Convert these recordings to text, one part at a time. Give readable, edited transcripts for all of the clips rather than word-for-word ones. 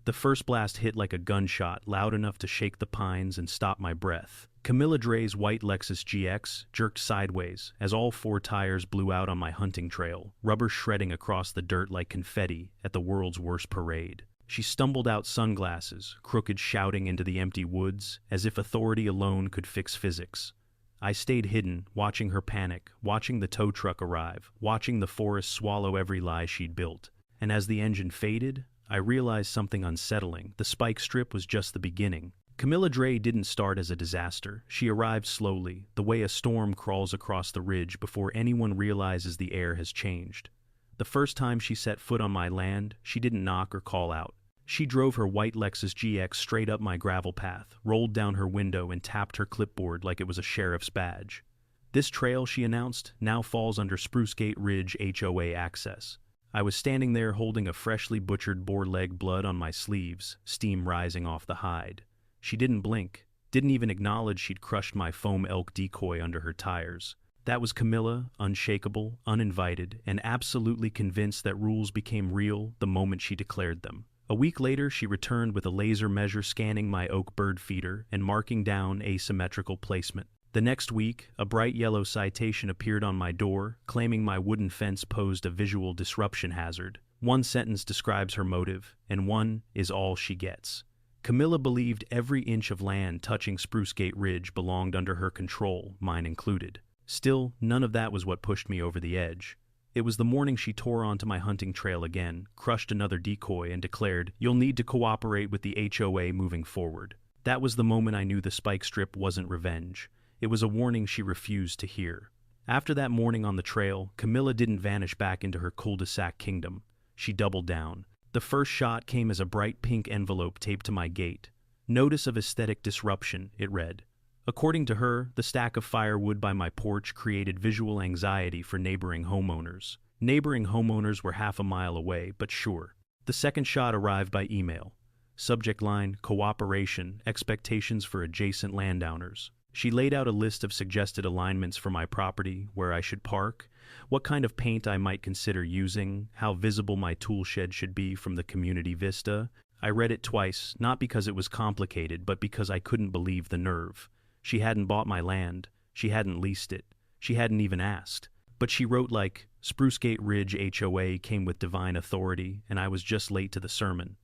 The first blast hit like a gunshot, loud enough to shake the pines and stop my breath. Camilla Drae's white Lexus GX jerked sideways as all 4 tires blew out on my hunting trail, rubber shredding across the dirt like confetti at the world's worst parade. She stumbled out, sunglasses, crooked, shouting into the empty woods, as if authority alone could fix physics. I stayed hidden, watching her panic, watching the tow truck arrive, watching the forest swallow every lie she'd built. And as the engine faded, I realized something unsettling. The spike strip was just the beginning. Camilla Drae didn't start as a disaster. She arrived slowly, the way a storm crawls across the ridge before anyone realizes the air has changed. The first time she set foot on my land, she didn't knock or call out. She drove her white Lexus GX straight up my gravel path, rolled down her window and tapped her clipboard like it was a sheriff's badge. "This trail," she announced, "now falls under Sprucegate Ridge HOA access." I was standing there holding a freshly butchered boar leg, blood on my sleeves, steam rising off the hide. She didn't blink, didn't even acknowledge she'd crushed my foam elk decoy under her tires. That was Camilla, unshakable, uninvited, and absolutely convinced that rules became real the moment she declared them. A week later, she returned with a laser measure, scanning my oak bird feeder and marking down asymmetrical placement. The next week, a bright yellow citation appeared on my door, claiming my wooden fence posed a visual disruption hazard. One sentence describes her motive, and one is all she gets. Camilla believed every inch of land touching Sprucegate Ridge belonged under her control, mine included. Still, none of that was what pushed me over the edge. It was the morning she tore onto my hunting trail again, crushed another decoy, and declared, "You'll need to cooperate with the HOA moving forward." That was the moment I knew the spike strip wasn't revenge. It was a warning she refused to hear. After that morning on the trail, Camilla didn't vanish back into her cul-de-sac kingdom. She doubled down. The first shot came as a bright pink envelope taped to my gate. "Notice of aesthetic disruption," it read. According to her, the stack of firewood by my porch created visual anxiety for neighboring homeowners. Neighboring homeowners were half a mile away, but sure. The second shot arrived by email. Subject line, "Cooperation, expectations for adjacent landowners." She laid out a list of suggested alignments for my property, where I should park, what kind of paint I might consider using, how visible my tool shed should be from the community vista. I read it twice, not because it was complicated, but because I couldn't believe the nerve. She hadn't bought my land, she hadn't leased it, she hadn't even asked. But she wrote like, "Sprucegate Ridge HOA came with divine authority, and I was just late to the sermon."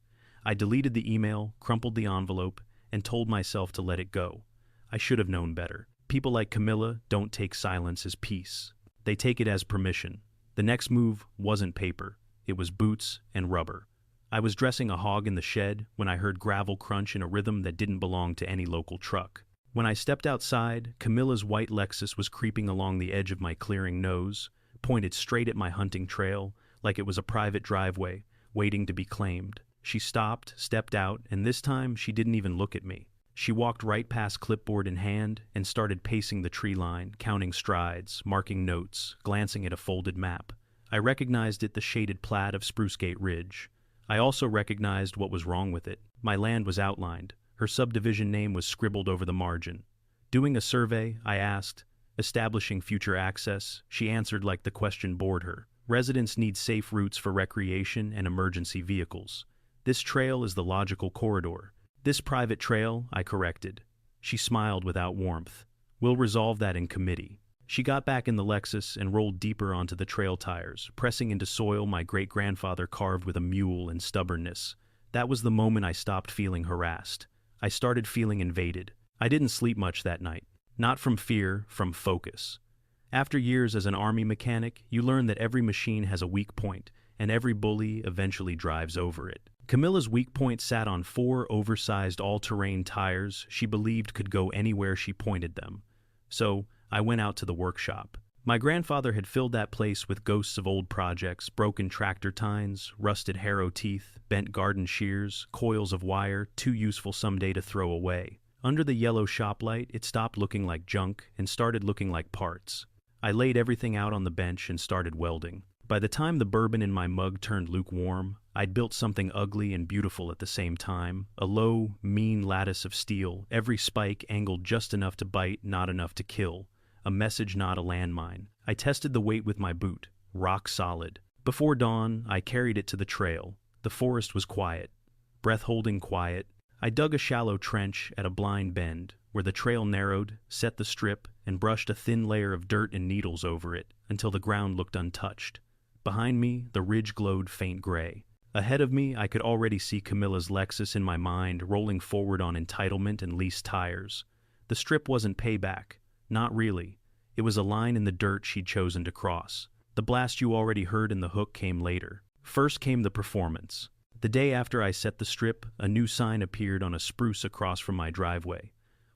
I deleted the email, crumpled the envelope, and told myself to let it go. I should have known better. People like Camilla don't take silence as peace. They take it as permission. The next move wasn't paper. It was boots and rubber. I was dressing a hog in the shed when I heard gravel crunch in a rhythm that didn't belong to any local truck. When I stepped outside, Camilla's white Lexus was creeping along the edge of my clearing nose, pointed straight at my hunting trail, like it was a private driveway, waiting to be claimed. She stopped, stepped out, and this time she didn't even look at me. She walked right past, clipboard in hand, and started pacing the tree line, counting strides, marking notes, glancing at a folded map. I recognized it, the shaded plat of Sprucegate Ridge. I also recognized what was wrong with it. My land was outlined. Her subdivision name was scribbled over the margin. Doing a survey, I asked, "Establishing future access?" She answered like the question bored her. "Residents need safe routes for recreation and emergency vehicles. This trail is the logical corridor." "This private trail," I corrected. She smiled without warmth. "We'll resolve that in committee." She got back in the Lexus and rolled deeper onto the trail tires, pressing into soil my great-grandfather carved with a mule and stubbornness. That was the moment I stopped feeling harassed. I started feeling invaded. I didn't sleep much that night. Not from fear, from focus. After years as an army mechanic, you learn that every machine has a weak point, and every bully eventually drives over it. Camilla's weak point sat on 4 oversized all-terrain tires she believed could go anywhere she pointed them. So, I went out to the workshop. My grandfather had filled that place with ghosts of old projects, broken tractor tines, rusted harrow teeth, bent garden shears, coils of wire, too useful someday to throw away. Under the yellow shop light, it stopped looking like junk and started looking like parts. I laid everything out on the bench and started welding. By the time the bourbon in my mug turned lukewarm, I'd built something ugly and beautiful at the same time. A low, mean lattice of steel, every spike angled just enough to bite, not enough to kill. A message, not a landmine. I tested the weight with my boot. Rock solid. Before dawn, I carried it to the trail. The forest was quiet. breath-holding quiet. I dug a shallow trench at a blind bend, where the trail narrowed, set the strip, and brushed a thin layer of dirt and needles over it until the ground looked untouched. Behind me, the ridge glowed faint gray. Ahead of me, I could already see Camilla's Lexus in my mind, rolling forward on entitlement and leased tires. The strip wasn't payback. Not really. It was a line in the dirt she'd chosen to cross. The blast you already heard in the hook came later. First came the performance. The day after I set the strip, a new sign appeared on a spruce across from my driveway.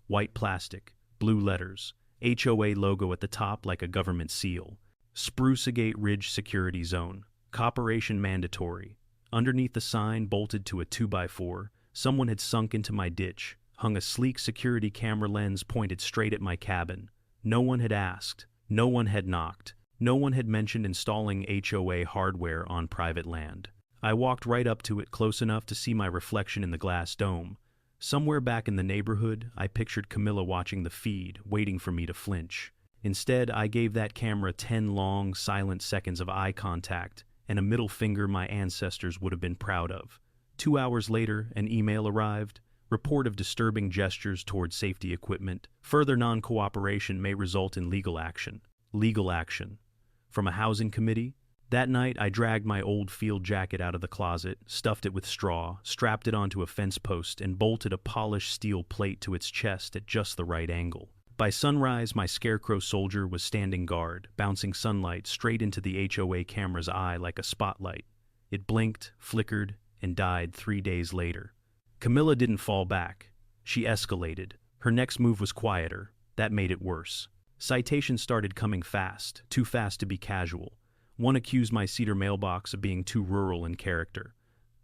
White plastic, blue letters, HOA logo at the top like a government seal. Sprucegate Ridge Security Zone. Cooperation mandatory. Underneath the sign, bolted to a 2x4, someone had sunk into my ditch, hung a sleek security camera lens pointed straight at my cabin. No one had asked. No one had knocked. No one had mentioned installing HOA hardware on private land. I walked right up to it, close enough to see my reflection in the glass dome. Somewhere back in the neighborhood, I pictured Camilla watching the feed, waiting for me to flinch. Instead, I gave that camera 10 long, silent seconds of eye contact and a middle finger my ancestors would have been proud of. 2 hours later, an email arrived. Report of disturbing gestures toward safety equipment. Further non-cooperation may result in legal action. Legal action. From a housing committee? That night, I dragged my old field jacket out of the closet, stuffed it with straw, strapped it onto a fence post, and bolted a polished steel plate to its chest at just the right angle. By sunrise, my scarecrow soldier was standing guard, bouncing sunlight straight into the HOA camera's eye like a spotlight. It blinked, flickered, and died 3 days later. Camilla didn't fall back. She escalated. Her next move was quieter. That made it worse. Citations started coming fast, too fast to be casual. One accused my cedar mailbox of being too rural in character.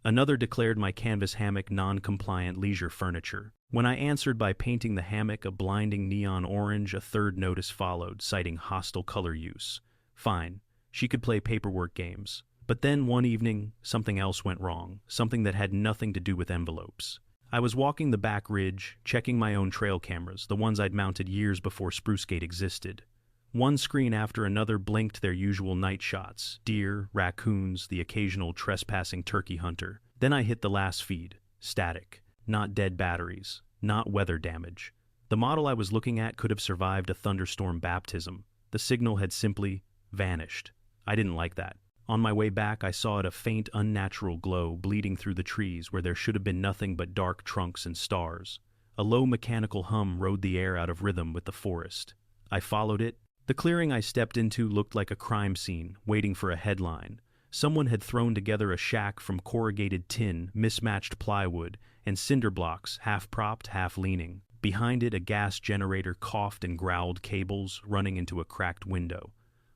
Another declared my canvas hammock non-compliant leisure furniture. When I answered by painting the hammock a blinding neon orange, a third notice followed, citing hostile color use. Fine, she could play paperwork games. But then one evening, something else went wrong, something that had nothing to do with envelopes. I was walking the back ridge, checking my own trail cameras, the ones I'd mounted years before Sprucegate existed. One screen after another blinked their usual night shots: deer, raccoons, the occasional trespassing turkey hunter. Then I hit the last feed. Static. Not dead batteries. Not weather damage. The model I was looking at could have survived a thunderstorm baptism. The signal had simply vanished. I didn't like that. On my way back, I saw it a faint, unnatural glow bleeding through the trees where there should have been nothing but dark trunks and stars. A low mechanical hum rode the air out of rhythm with the forest. I followed it. The clearing I stepped into looked like a crime scene, waiting for a headline. Someone had thrown together a shack from corrugated tin, mismatched plywood, and cinder blocks, half propped, half leaning. Behind it, a gas generator coughed and growled cables running into a cracked window.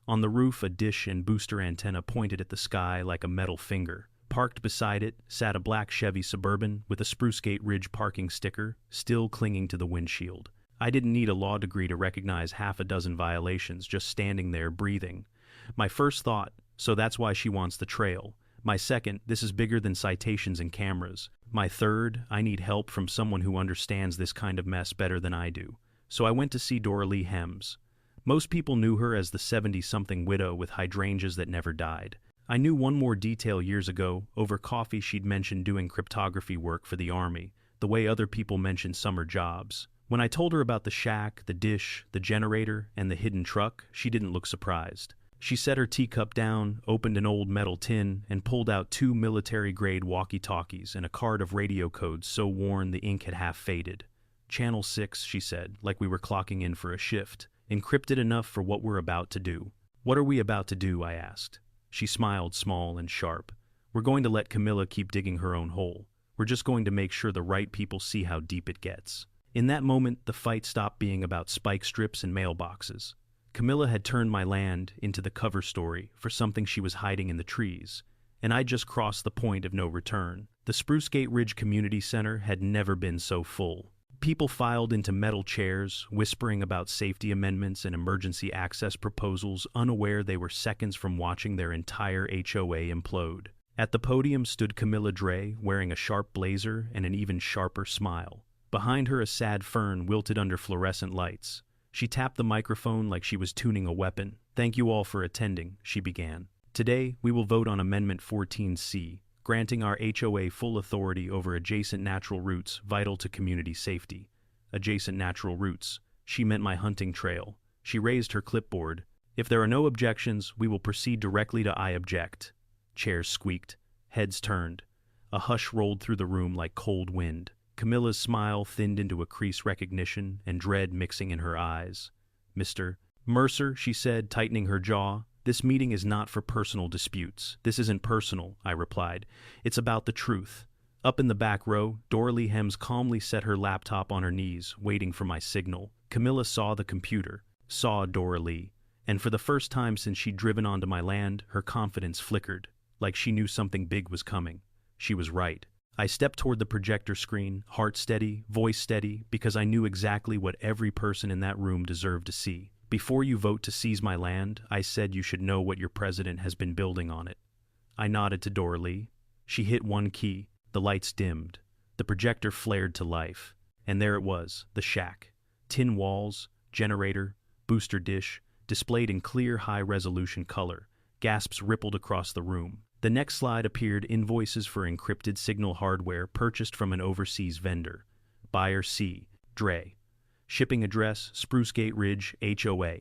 On the roof, a dish and booster antenna pointed at the sky like a metal finger. Parked beside it sat a black Chevy Suburban with a Sprucegate Ridge parking sticker, still clinging to the windshield. I didn't need a law degree to recognize half a dozen violations just standing there breathing. My first thought, so that's why she wants the trail. My second, this is bigger than citations and cameras. My third, I need help from someone who understands this kind of mess better than I do. So I went to see Doralee Hems. Most people knew her as the 70-something widow with hydrangeas that never died. I knew one more detail years ago. Over coffee she'd mentioned doing cryptography work for the Army, the way other people mention summer jobs. When I told her about the shack, the dish, the generator, and the hidden truck, she didn't look surprised. She set her teacup down, opened an old metal tin, and pulled out 2 military-grade walkie-talkies and a card of radio codes so worn the ink had half faded. "Channel 6, she said, like we were clocking in for a shift. "Encrypted enough for what we're about to do." "What are we about to do?" I asked. She smiled small and sharp. "We're going to let Camilla keep digging her own hole. We're just going to make sure the right people see how deep it gets." In that moment, the fight stopped being about spike strips and mailboxes. Camilla had turned my land into the cover story for something she was hiding in the trees, and I'd just crossed the point of no return. The Sprucegate Ridge Community Center had never been so full. People filed into metal chairs, whispering about safety amendments and emergency access proposals, unaware they were seconds from watching their entire HOA implode. At the podium stood Camilla Drae, wearing a sharp blazer and an even sharper smile. Behind her, a sad fern wilted under fluorescent lights. She tapped the microphone like she was tuning a weapon. "Thank you all for attending," she began. "Today, we will vote on Amendment 14C, granting our HOA full authority over adjacent natural routes vital to community safety. Adjacent natural routes. She meant my hunting trail. She raised her clipboard. If there are no objections, we will proceed directly to I object. Chairs squeaked. Heads turned. A hush rolled through the room like cold wind. Camilla's smile thinned into a crease recognition and dread mixing in her eyes. Mr. Mercer, she said, tightening her jaw, this meeting is not for personal disputes. This isn't personal, I replied. It's about the truth. Up in the back row, Doralee Hems calmly set her laptop on her knees, waiting for my signal. Camilla saw the computer, saw Doralee, and for the first time since she'd driven onto my land, her confidence flickered, like she knew something big was coming. She was right. I stepped toward the projector screen, heart steady, voice steady, because I knew exactly what every person in that room deserved to see. Before you vote to seize my land, I said you should know what your president has been building on it. I nodded to Doralee. She hit one key. The lights dimmed. The projector flared to life. And there it was, the shack. Tin walls, generator, booster dish, displayed in clear, high-resolution color. Gasps rippled across the room. The next slide appeared invoices for encrypted signal hardware purchased from an overseas vendor. Buyer C. Drae. Shipping address, Sprucegate Ridge, HOA.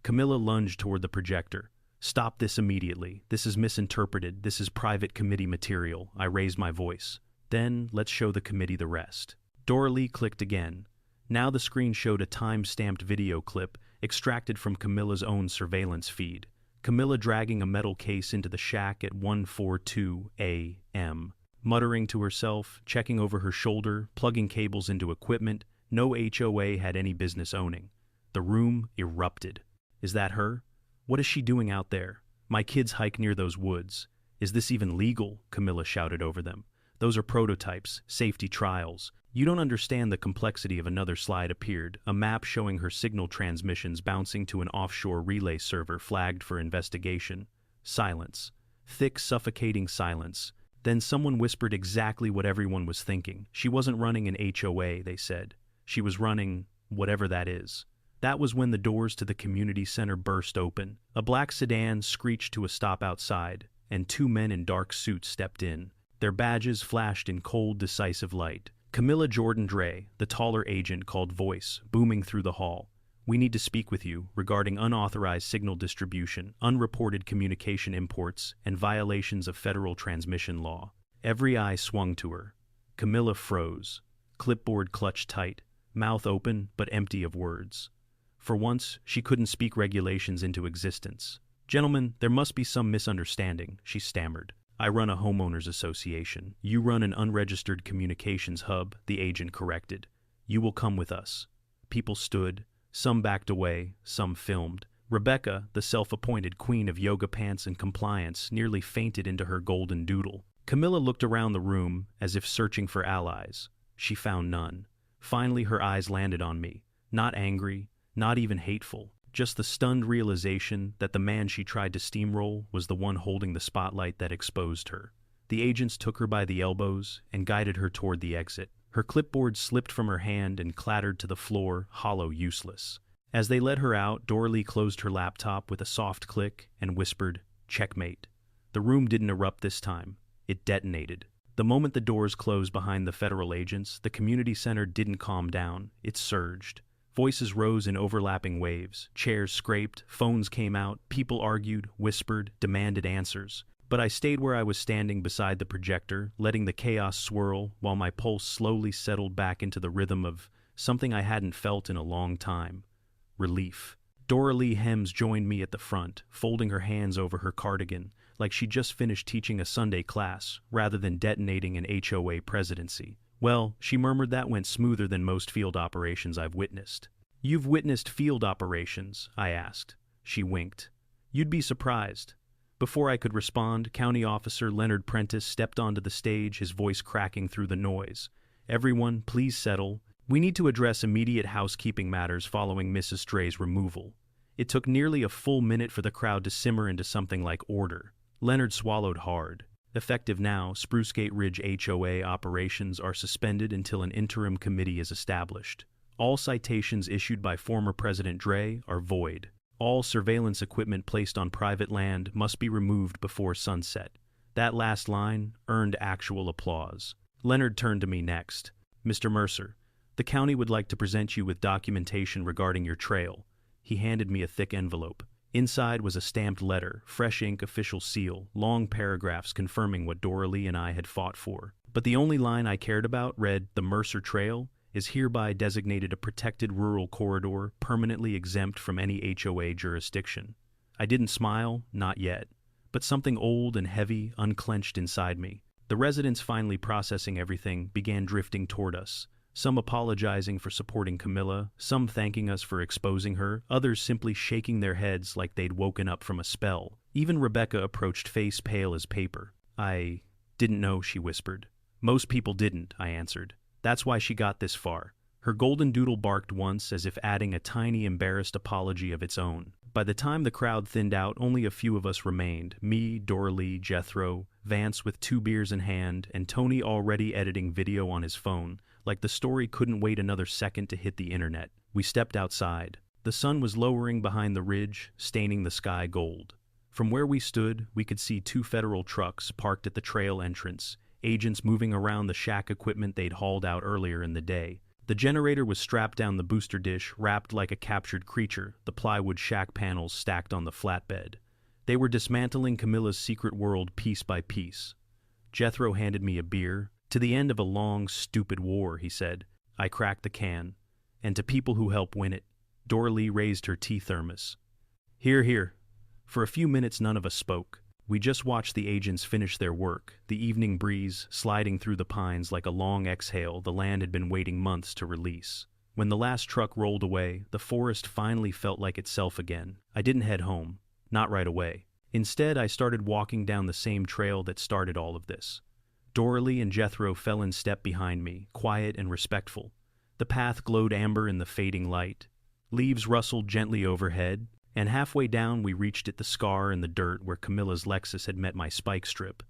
Camilla lunged toward the projector. Stop this immediately. This is misinterpreted. This is private committee material. I raised my voice. Then, let's show the committee the rest. Doralee clicked again. Now the screen showed a time-stamped video clip extracted from Camilla's own surveillance feed. Camilla dragging a metal case into the shack at 1:42 a.m., muttering to herself, checking over her shoulder, plugging cables into equipment no HOA had any business owning. The room erupted. Is that her? What is she doing out there? My kids hike near those woods. Is this even legal? Camilla shouted over them. Those are prototypes, safety trials. You don't understand the complexity of another slide appeared, a map showing her signal transmissions bouncing to an offshore relay server flagged for investigation. Silence. Thick, suffocating silence. Then someone whispered exactly what everyone was thinking. She wasn't running an HOA, they said. She was running whatever that is. That was when the doors to the community center burst open. A black sedan screeched to a stop outside, and two men in dark suits stepped in. Their badges flashed in cold, decisive light. Camilla Drae, the taller agent, called voice, booming through the hall. We need to speak with you regarding unauthorized signal distribution, unreported communication imports, and violations of federal transmission law. Every eye swung to her. Camilla froze. Clipboard clutched tight, mouth open but empty of words. For once, she couldn't speak regulations into existence. Gentlemen, there must be some misunderstanding, she stammered. I run a homeowners association. You run an unregistered communications hub, the agent corrected. You will come with us. People stood. Some backed away, some filmed. Rebecca, the self-appointed queen of yoga pants and compliance, nearly fainted into her golden doodle. Camilla looked around the room as if searching for allies. She found none. Finally, her eyes landed on me. Not angry, not even hateful. Just the stunned realization that the man she tried to steamroll was the one holding the spotlight that exposed her. The agents took her by the elbows and guided her toward the exit. Her clipboard slipped from her hand and clattered to the floor, hollow, useless. As they led her out, Doralee closed her laptop with a soft click and whispered, "Checkmate." The room didn't erupt this time. It detonated. The moment the doors closed behind the federal agents, the community center didn't calm down. It surged. Voices rose in overlapping waves. Chairs scraped, phones came out, people argued, whispered, demanded answers. But I stayed where I was standing beside the projector, letting the chaos swirl while my pulse slowly settled back into the rhythm of something I hadn't felt in a long time. Relief. Doralee Hems joined me at the front, folding her hands over her cardigan, like she'd just finished teaching a Sunday class, rather than detonating an HOA presidency. Well, she murmured, that went smoother than most field operations I've witnessed. You've witnessed field operations? I asked. She winked. You'd be surprised. Before I could respond, County Officer Leonard Prentice stepped onto the stage, his voice cracking through the noise. Everyone, please settle. We need to address immediate housekeeping matters following Mrs. Drae's removal. It took nearly a full minute for the crowd to simmer into something like order. Leonard swallowed hard. Effective now, Sprucegate Ridge HOA operations are suspended until an interim committee is established. All citations issued by former President Drae are void. All surveillance equipment placed on private land must be removed before sunset. That last line earned actual applause. Leonard turned to me next. Mr. Mercer, the county would like to present you with documentation regarding your trail. He handed me a thick envelope. Inside was a stamped letter, fresh ink official seal, long paragraphs confirming what Doralee and I had fought for. But the only line I cared about read, "The Mercer Trail is hereby designated a protected rural corridor permanently exempt from any HOA jurisdiction." I didn't smile, not yet, but something old and heavy unclenched inside me. The residents, finally processing everything, began drifting toward us. Some apologizing for supporting Camilla, some thanking us for exposing her, others simply shaking their heads like they'd woken up from a spell. Even Rebecca approached, face pale as paper. "I didn't know," she whispered. "Most people didn't," I answered. "That's why she got this far." Her golden doodle barked once, as if adding a tiny embarrassed apology of its own. By the time the crowd thinned out, only a few of us remained. Me, Doralee, Jethro, Vance with 2 beers in hand, and Tony already editing video on his phone, like the story couldn't wait another second to hit the internet. We stepped outside. The sun was lowering behind the ridge, staining the sky gold. From where we stood, we could see 2 federal trucks parked at the trail entrance, agents moving around the shack equipment they'd hauled out earlier in the day. The generator was strapped down the booster dish, wrapped like a captured creature, the plywood shack panels stacked on the flatbed. They were dismantling Camilla's secret world piece by piece. Jethro handed me a beer. "To the end of a long, stupid war," he said. I cracked the can. "And to people who help win it." Doralee raised her tea thermos. "Hear, hear." For a few minutes none of us spoke. We just watched the agents finish their work, the evening breeze sliding through the pines like a long exhale the land had been waiting months to release. When the last truck rolled away, the forest finally felt like itself again. I didn't head home. Not right away. Instead, I started walking down the same trail that started all of this. Doralee and Jethro fell in step behind me, quiet and respectful. The path glowed amber in the fading light. Leaves rustled gently overhead, and halfway down we reached the scar in the dirt where Camilla's Lexus had met my spike strip.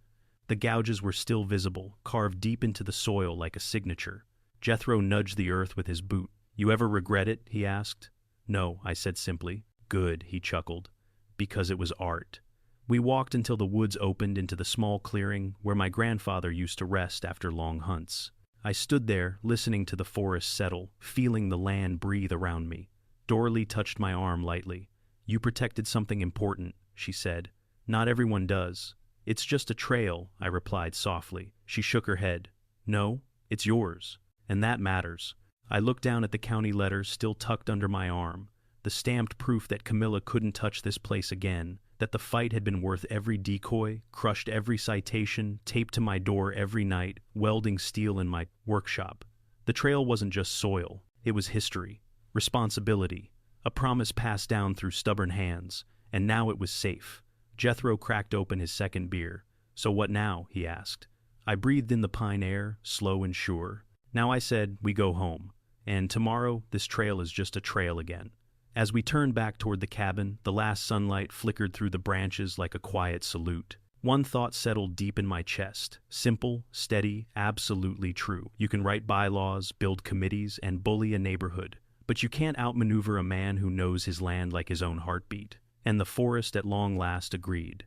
The gouges were still visible, carved deep into the soil like a signature. Jethro nudged the earth with his boot. "You ever regret it?" he asked. "No," I said simply. "Good," he chuckled. "Because it was art." We walked until the woods opened into the small clearing where my grandfather used to rest after long hunts. I stood there, listening to the forest settle, feeling the land breathe around me. Doralee touched my arm lightly. "You protected something important," she said. "Not everyone does." "It's just a trail," I replied softly. She shook her head. "No, it's yours. And that matters." I looked down at the county letter still tucked under my arm, the stamped proof that Camilla couldn't touch this place again, that the fight had been worth every decoy, crushed every citation, taped to my door every night, welding steel in my workshop. The trail wasn't just soil, it was history, responsibility, a promise passed down through stubborn hands, and now it was safe. Jethro cracked open his second beer. "So what now?" he asked. I breathed in the pine air, slow and sure. "Now," I said, "we go home. And tomorrow, this trail is just a trail again." As we turned back toward the cabin, the last sunlight flickered through the branches like a quiet salute. One thought settled deep in my chest. Simple, steady, absolutely true. You can write bylaws, build committees, and bully a neighborhood. But you can't outmaneuver a man who knows his land like his own heartbeat. And the forest at long last agreed.